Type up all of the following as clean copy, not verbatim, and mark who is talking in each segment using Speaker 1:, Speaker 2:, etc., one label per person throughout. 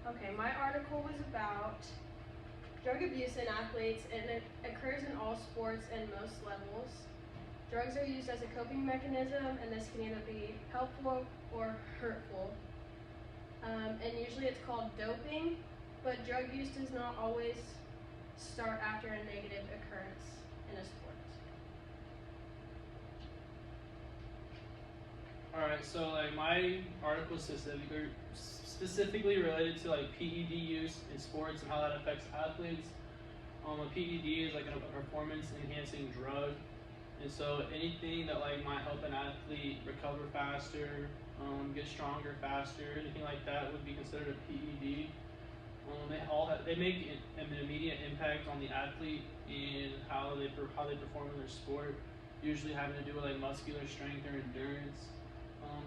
Speaker 1: Okay, my article was about drug abuse in athletes, and it occurs in all sports and most levels. Drugs are used as a coping mechanism, and this can either be helpful or hurtful. And usually it's called doping, but drug use does not always start after a negative occurrence in a sport.
Speaker 2: Alright, so like my article is specifically related to like PED use in sports and how that affects athletes. A PED is like a performance enhancing drug, and so anything that like might help an athlete recover faster, get stronger faster, anything like that would be considered a PED. They make an immediate impact on the athlete in how they perform in their sport, usually having to do with like muscular strength or endurance.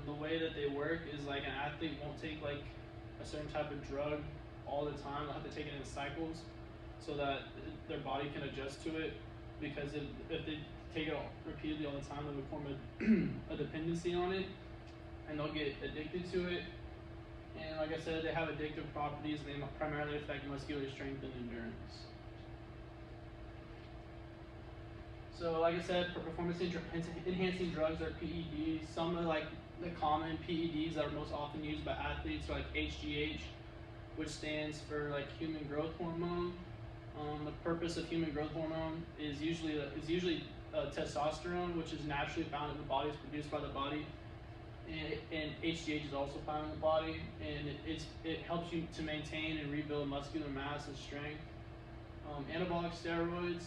Speaker 2: The way that they work is like an athlete won't take like a certain type of drug all the time. They'll have to take it in cycles so that their body can adjust to it, because if they take it repeatedly all the time, they would form a dependency on it, and they'll get addicted to it. And like I said, they have addictive properties, and they primarily affect muscular strength and endurance. So like I said, performance enhancing drugs are PEDs. Some of like the common PEDs that are most often used by athletes are like HGH, which stands for like human growth hormone. The purpose of human growth hormone is usually testosterone, which is naturally found in the body, is produced by the body. And HGH is also found in the body, and it helps you to maintain and rebuild muscular mass and strength. Anabolic steroids,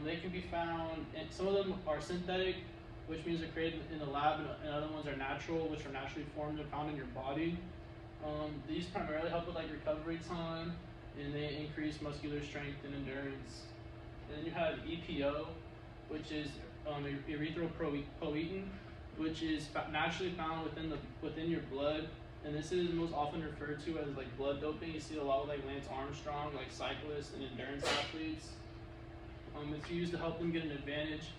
Speaker 2: they can be found, and some of them are synthetic, which means they're created in the lab, and other ones are natural, which are naturally formed and found in your body. These primarily help with like recovery time, and they increase muscular strength and endurance. And then you have EPO, which is erythropoietin, which is naturally found within your blood, and this is most often referred to as like blood doping. You see a lot of like Lance Armstrong, like cyclists and endurance athletes. It's used to help them get an advantage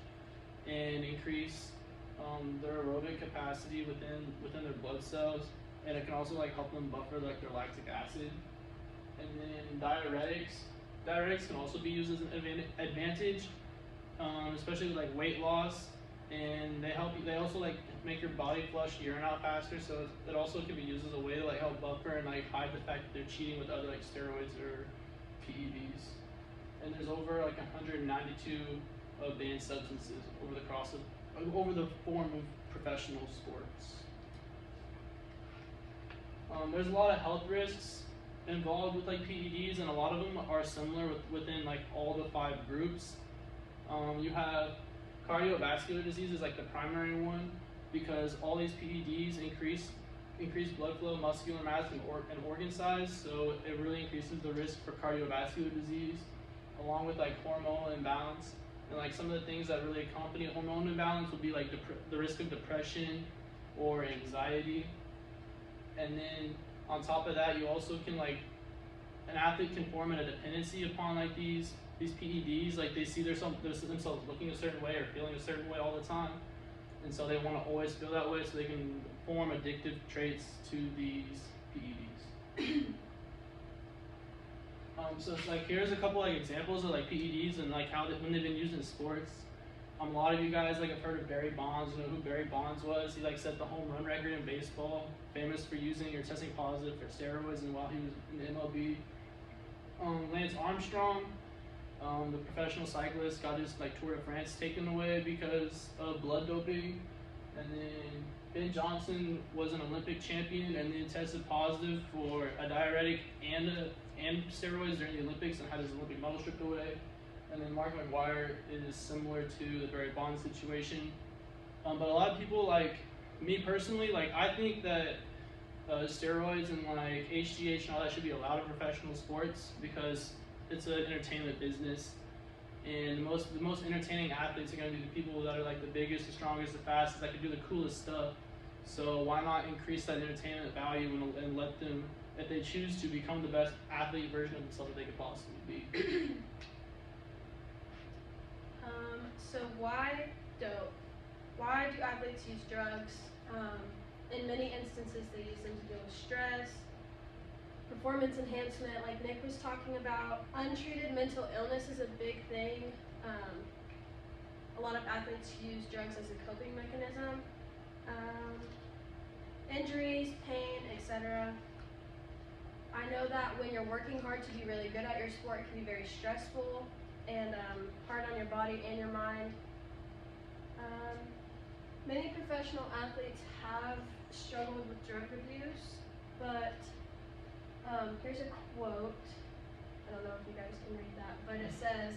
Speaker 2: and increase their aerobic capacity within their blood cells, and it can also like help them buffer like their lactic acid. And then diuretics can also be used as an advantage, especially with like weight loss, and they also like make your body flush urine out faster, so it also can be used as a way to like help buffer and like hide the fact that they're cheating with other like steroids or PEDs. And there's over like 192 banned substances over the form of professional sports. There's a lot of health risks involved with like PEDs, and a lot of them are similar within like all the 5 groups. You have cardiovascular disease is like the primary one, because all these PEDs increase blood flow, muscular mass, and organ size, so it really increases the risk for cardiovascular disease, along with like hormonal imbalance. And like some of the things that really accompany hormonal imbalance would be like the risk of depression or anxiety. And then on top of that, you also can like, an athlete can form a dependency upon like these PEDs. Like they see themselves looking a certain way or feeling a certain way all the time, and so they want to always feel that way, so they can form addictive traits to these PEDs. So it's like, here's a couple like examples of like PEDs and like when they've been used in sports. A lot of you guys like have heard of Barry Bonds. You know who Barry Bonds was? He like set the home run record in baseball, famous for using or testing positive for steroids, and while he was in the MLB. Lance Armstrong, the professional cyclist, got his like Tour de France taken away because of blood doping. And then Ben Johnson was an Olympic champion and then tested positive for a diuretic and steroids during the Olympics and had his Olympic medal stripped away. And then Mark McGuire is similar to the Barry Bonds situation. But a lot of people, like me personally, like I think that steroids and like HGH and all that should be allowed in professional sports, because it's an entertainment business, and the most entertaining athletes are going to be the people that are like the biggest, the strongest, the fastest, that can do the coolest stuff. So why not increase that entertainment value and let them, if they choose to, become the best athlete version of themselves that they could possibly be.
Speaker 1: So why dope? Why do athletes use drugs? In many instances, they use them to deal with stress, performance enhancement, like Nick was talking about. Untreated mental illness is a big thing. A lot of athletes use drugs as a coping mechanism. Injuries, pain, etc. I know that when you're working hard to be really good at your sport, it can be very stressful and hard on your body and your mind. Many professional athletes have struggled with drug abuse, but here's a quote. I don't know if you guys can read that, but it says,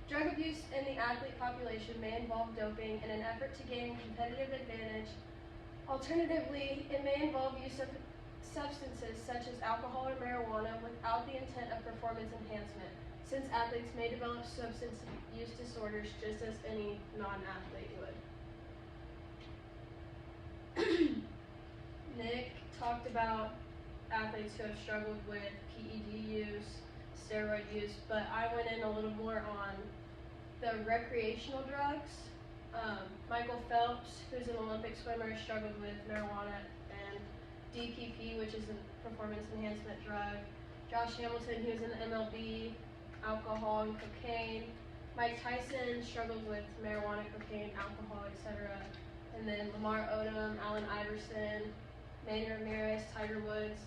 Speaker 1: "Drug abuse in the athlete population may involve doping in an effort to gain competitive advantage. Alternatively, it may involve use of substances such as alcohol or marijuana without the intent of performance enhancement, since athletes may develop substance use disorders just as any non-athlete would." Nick talked about athletes who have struggled with PED use, steroid use, but I went in a little more on the recreational drugs. Michael Phelps, who's an Olympic swimmer, struggled with marijuana and DPP, which is a performance enhancement drug. Josh Hamilton, who's in the MLB, alcohol and cocaine. Mike Tyson struggled with marijuana, cocaine, alcohol, etc. And then Lamar Odom, Allen Iverson, Manny Ramirez, Tiger Woods.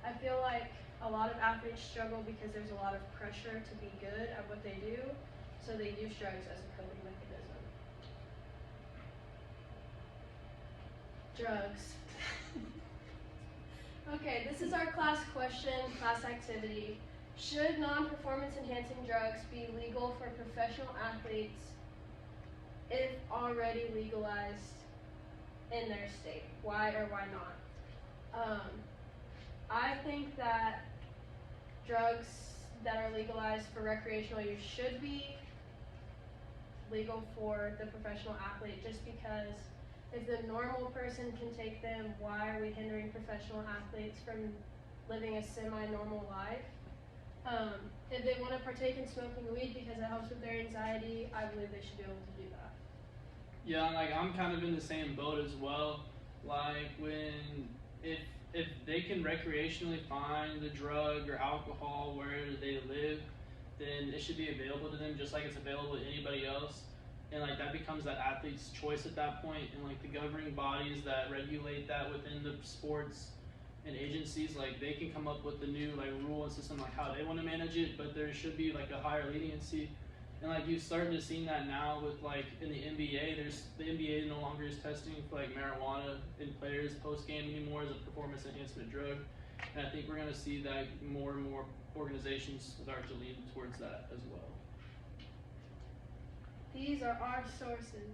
Speaker 1: I feel like a lot of athletes struggle because there's a lot of pressure to be good at what they do, so they use drugs as a coping mechanism. Drugs. Okay, this is our class question, class activity. Should non-performance enhancing drugs be legal for professional athletes if already legalized in their state? Why or why not? I think that drugs that are legalized for recreational use should be legal for the professional athlete, just because if the normal person can take them, why are we hindering professional athletes from living a semi-normal life? If they want to partake in smoking weed because it helps with their anxiety, I believe they should be able to do that.
Speaker 2: Yeah, like I'm kind of in the same boat as well. Like if they can recreationally find the drug or alcohol wherever they live, then it should be available to them just like it's available to anybody else. And like that becomes that athlete's choice at that point. And like the governing bodies that regulate that within the sports and agencies, like they can come up with the new like rule and system like how they want to manage it, but there should be like a higher leniency. And like you've started to see that now with like in the NBA, the NBA no longer is testing for like marijuana in players post game anymore as a performance enhancement drug. And I think we're gonna see that more and more organizations start to lean towards that as well.
Speaker 1: These are our sources.